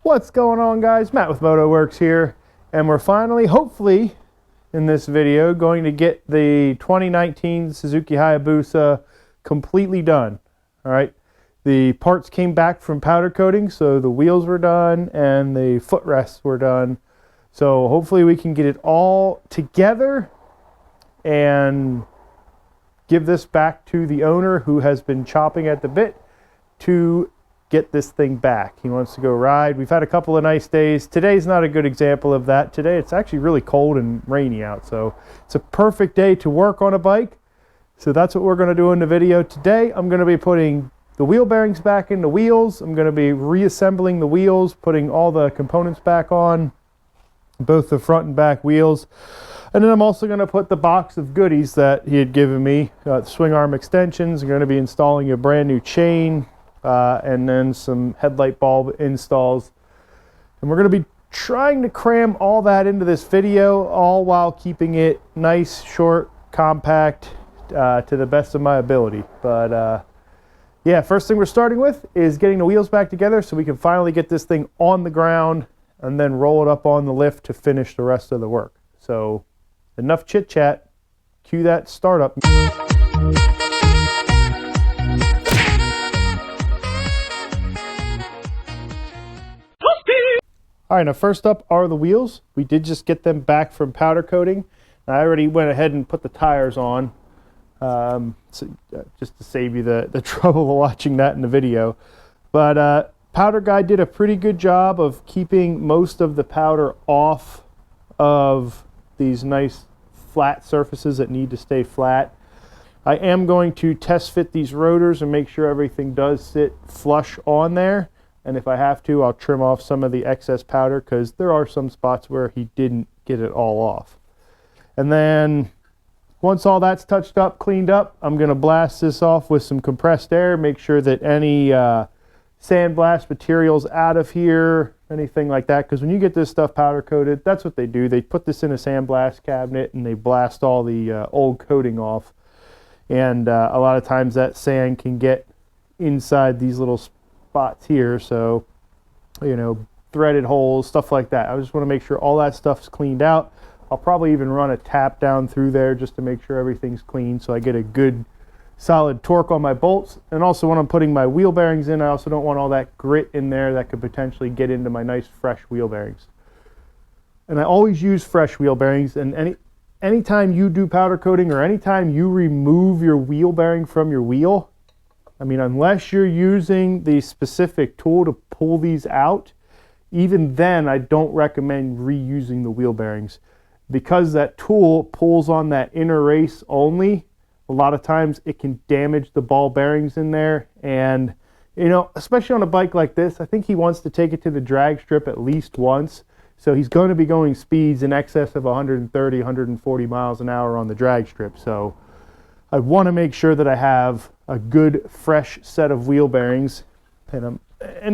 What's going on, guys? Matt with MotoWorks here, and we're finally, hopefully, in this video, going to get the 2019 Suzuki Hayabusa completely done. All right, the parts came back from powder coating, so the wheels were done and the footrests were done. So hopefully we can get it all together and give this back to the owner who has been chopping at the bit to get this thing back. He wants to go ride. We've had a couple of nice days. Today's not a good example of that. Today it's actually really cold and rainy out, so it's a perfect day to work on a bike. So that's what we're going to do in the video today. I'm going to be putting the wheel bearings back in the wheels. I'm going to be reassembling the wheels, putting all the components back on, both the front and back wheels. And then I'm also going to put the box of goodies that he had given me, swing arm extensions. I'm going to be installing a brand new chain, and then some headlight bulb installs. And we're going to be trying to cram all that into this video, all while keeping it nice, short, compact, to the best of my ability. But yeah, first thing we're starting with is getting the wheels back together so we can finally get this thing on the ground and then roll it up on the lift to finish the rest of the work. So enough chit chat, cue that startup. All right, now first up are the wheels. We did just get them back from powder coating. I already went ahead and put the tires on, just to save you the trouble of watching that in the video. But Powder Guy did a pretty good job of keeping most of the powder off of these nice flat surfaces that need to stay flat. I am going to test fit these rotors and make sure everything does sit flush on there. And if I have to, I'll trim off some of the excess powder because there are some spots where he didn't get it all off. And then once all that's touched up, cleaned up, I'm going to blast this off with some compressed air, make sure that any sandblast materials out of here, anything like that, because when you get this stuff powder coated, that's what they do. They put this in a sandblast cabinet and they blast all the old coating off. And a lot of times that sand can get inside these little spots here, so you know, threaded holes, stuff like that. I just want to make sure all that stuff's cleaned out. I'll probably even run a tap down through there just to make sure everything's clean so I get a good solid torque on my bolts. And also when I'm putting my wheel bearings in, I also don't want all that grit in there that could potentially get into my nice fresh wheel bearings. And I always use fresh wheel bearings, and anytime you do powder coating or anytime you remove your wheel bearing from your wheel, I mean, unless you're using the specific tool to pull these out, even then I don't recommend reusing the wheel bearings, because that tool pulls on that inner race only. A lot of times it can damage the ball bearings in there, and you know, especially on a bike like this, I think he wants to take it to the drag strip at least once, so he's going to be going speeds in excess of 130, 140 miles an hour on the drag strip. So I want to make sure that I have a good fresh set of wheel bearings, and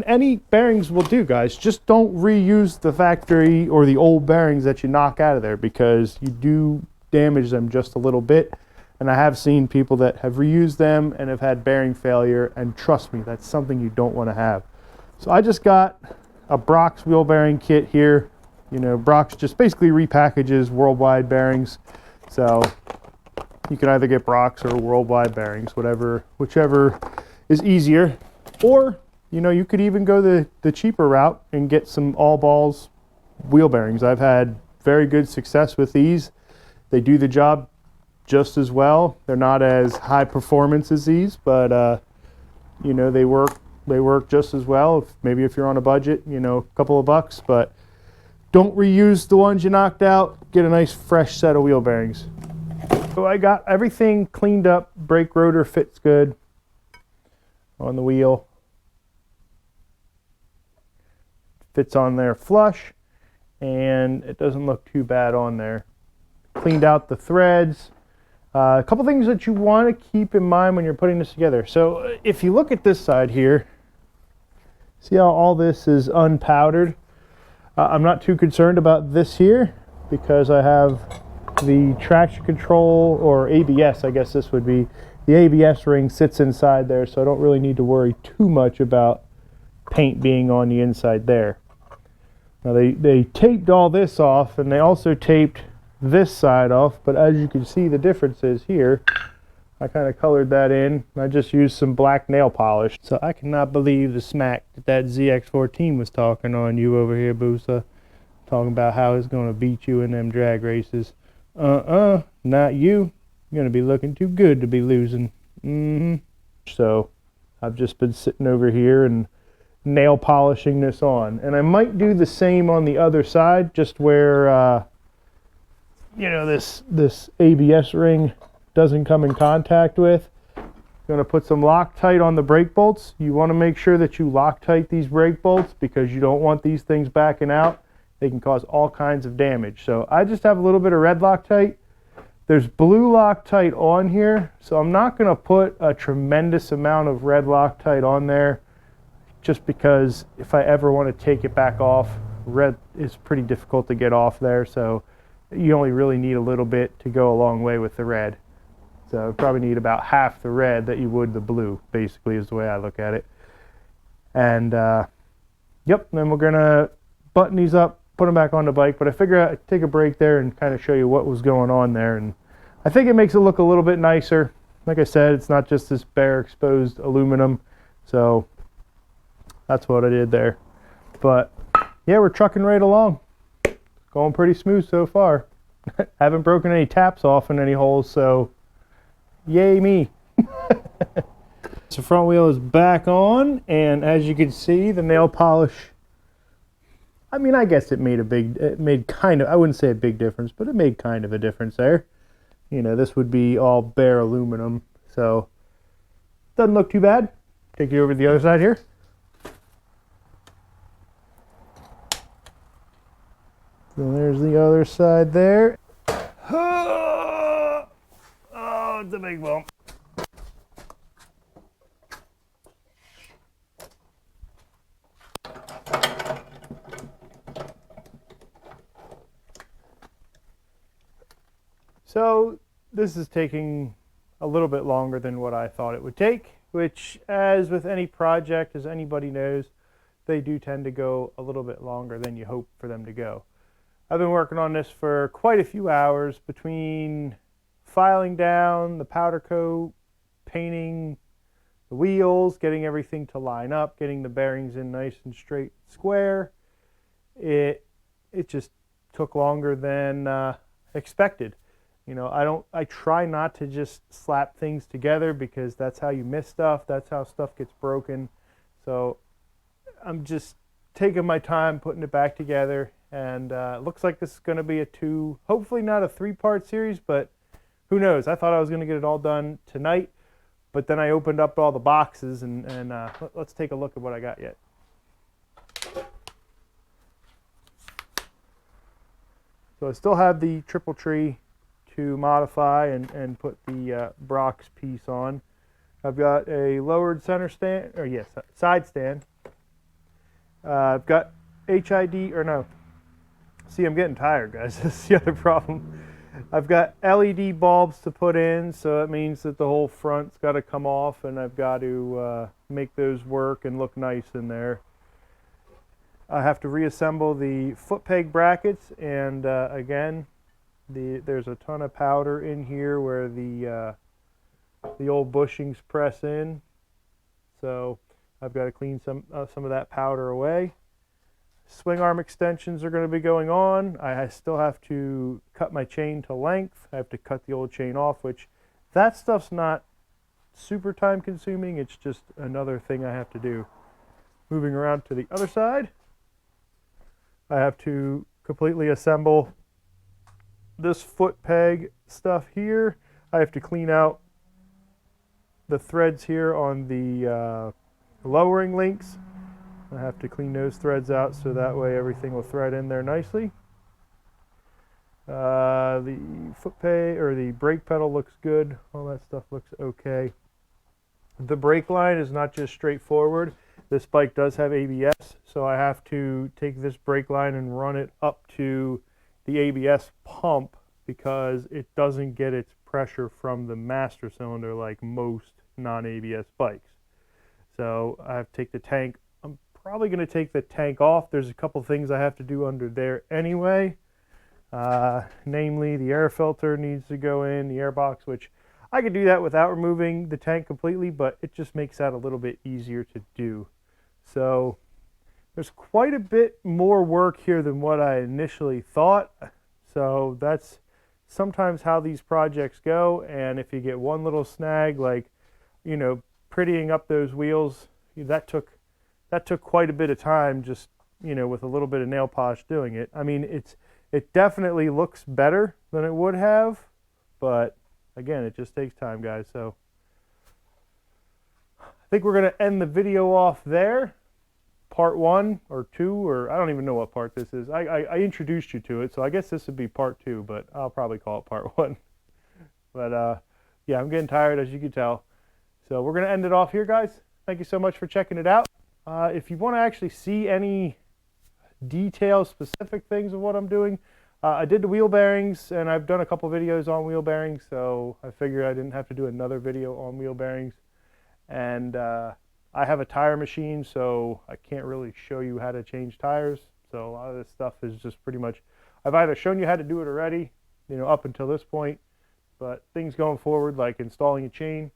any bearings will do, guys. Just don't reuse the factory or the old bearings that you knock out of there, because you do damage them just a little bit. And I have seen people that have reused them and have had bearing failure, and trust me, that's something you don't want to have. So I just got a Brock's wheel bearing kit here. You know, Brock's just basically repackages worldwide bearings, so you can either get Brock's or worldwide bearings, whichever is easier. Or, you know, you could even go the cheaper route and get some all balls wheel bearings. I've had very good success with these. They do the job just as well. They're not as high performance as these, but you know, they work just as well. Maybe if you're on a budget, you know, a couple of bucks, but don't reuse the ones you knocked out. Get a nice fresh set of wheel bearings. So I got everything cleaned up. Brake rotor fits good on the wheel. Fits on there flush, and it doesn't look too bad on there. Cleaned out the threads. A couple things that you want to keep in mind when you're putting this together. So if you look at this side here, see how all this is unpowdered? I'm not too concerned about this here because I have the traction control, or ABS, I guess this would be. The ABS ring sits inside there, so I don't really need to worry too much about paint being on the inside there. Now they taped all this off, and they also taped this side off, but as you can see the differences here, I kind of colored that in. I just used some black nail polish. So I cannot believe the smack that ZX14 was talking on you over here, Busa. Talking about how it's going to beat you in them drag races. Not you. You're going to be looking too good to be losing. So I've just been sitting over here and nail polishing this on. And I might do the same on the other side, just where, you know, this ABS ring doesn't come in contact with. Going to put some Loctite on the brake bolts. You want to make sure that you Loctite these brake bolts because you don't want these things backing out. They can cause all kinds of damage. So I just have a little bit of red Loctite. There's blue Loctite on here, so I'm not going to put a tremendous amount of red Loctite on there just because if I ever want to take it back off, red is pretty difficult to get off there, so you only really need a little bit to go a long way with the red. So you probably need about half the red that you would the blue, basically, is the way I look at it. And yep, then we're going to button these up, put them back on the bike, but I figured I'd take a break there and kind of show you what was going on there, and I think it makes it look a little bit nicer. Like I said, it's not just this bare exposed aluminum, so that's what I did there. But yeah, we're trucking right along. Going pretty smooth so far. Haven't broken any taps off in any holes, so yay me. So front wheel is back on, and as you can see, the nail polish, I mean, I guess it made kind of, I wouldn't say a big difference, but it made kind of a difference there. You know, this would be all bare aluminum, so doesn't look too bad. Take you over to the other side here. So there's the other side there. Oh, it's a big bump. So this is taking a little bit longer than what I thought it would take, which, as with any project, as anybody knows, they do tend to go a little bit longer than you hope for them to go. I've been working on this for quite a few hours between filing down, the powder coat, painting the wheels, getting everything to line up, getting the bearings in nice and straight square. It just took longer than expected. You know, I try not to just slap things together because that's how you miss stuff. That's how stuff gets broken. So I'm just taking my time putting it back together. And it looks like this is going to be hopefully not a 3-part series, but who knows? I thought I was going to get it all done tonight, but then I opened up all the boxes and let's take a look at what I got yet. So I still have the triple tree to modify and put the Brock's piece on. I've got a lowered center stand, or yes, side stand. I've got HID, or no. See, I'm getting tired, guys. That's the other problem. I've got LED bulbs to put in, so that means that the whole front's got to come off, and I've got to make those work and look nice in there. I have to reassemble the foot peg brackets, and again, there's a ton of powder in here where the old bushings press in, so I've got to clean some of that powder away. Swing arm extensions are going to be going on. I still have to cut my chain to length. I have to cut the old chain off, which that stuff's not super time consuming. It's just another thing I have to do. Moving around to the other side, I have to completely assemble this foot peg stuff here. I have to clean out the threads here on the lowering links. I have to clean those threads out so that way everything will thread in there nicely. The foot peg or the brake pedal looks good. All that stuff looks okay. The brake line is not just straightforward. This bike does have ABS, so I have to take this brake line and run it up to the ABS pump because it doesn't get its pressure from the master cylinder like most non-ABS bikes. So I have to take the tank, I'm probably going to take the tank off. There's a couple things I have to do under there anyway. Namely, the air filter needs to go in, the air box, which I could do that without removing the tank completely, but it just makes that a little bit easier to do. So there's quite a bit more work here than what I initially thought. So that's sometimes how these projects go. And if you get one little snag, like, you know, prettying up those wheels, that took quite a bit of time, just, you know, with a little bit of nail polish doing it. I mean, it definitely looks better than it would have, but again, it just takes time, guys. So I think we're going to end the video off there. Part 1 or 2, or I don't even know what part this is. I introduced you to it, so I guess this would be part 2, but I'll probably call it part 1. But yeah, I'm getting tired, as you can tell. So we're going to end it off here, guys. Thank you so much for checking it out. If you want to actually see any details, specific things of what I'm doing, I did the wheel bearings, and I've done a couple videos on wheel bearings, so I figured I didn't have to do another video on wheel bearings. And I have a tire machine, so I can't really show you how to change tires. So a lot of this stuff is just pretty much, I've either shown you how to do it already, you know, up until this point, but things going forward, like installing a chain,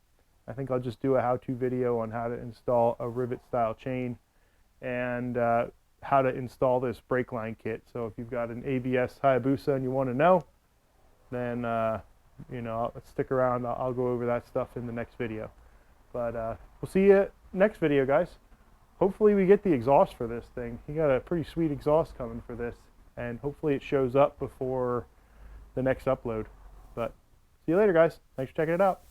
I think I'll just do a how-to video on how to install a rivet style chain and how to install this brake line kit. So if you've got an ABS Hayabusa and you want to know, then you know, stick around. I'll go over that stuff in the next video. But we'll see you next video, guys. Hopefully we get the exhaust for this thing. You got a pretty sweet exhaust coming for this, and hopefully it shows up before the next upload. But see you later, guys. Thanks for checking it out.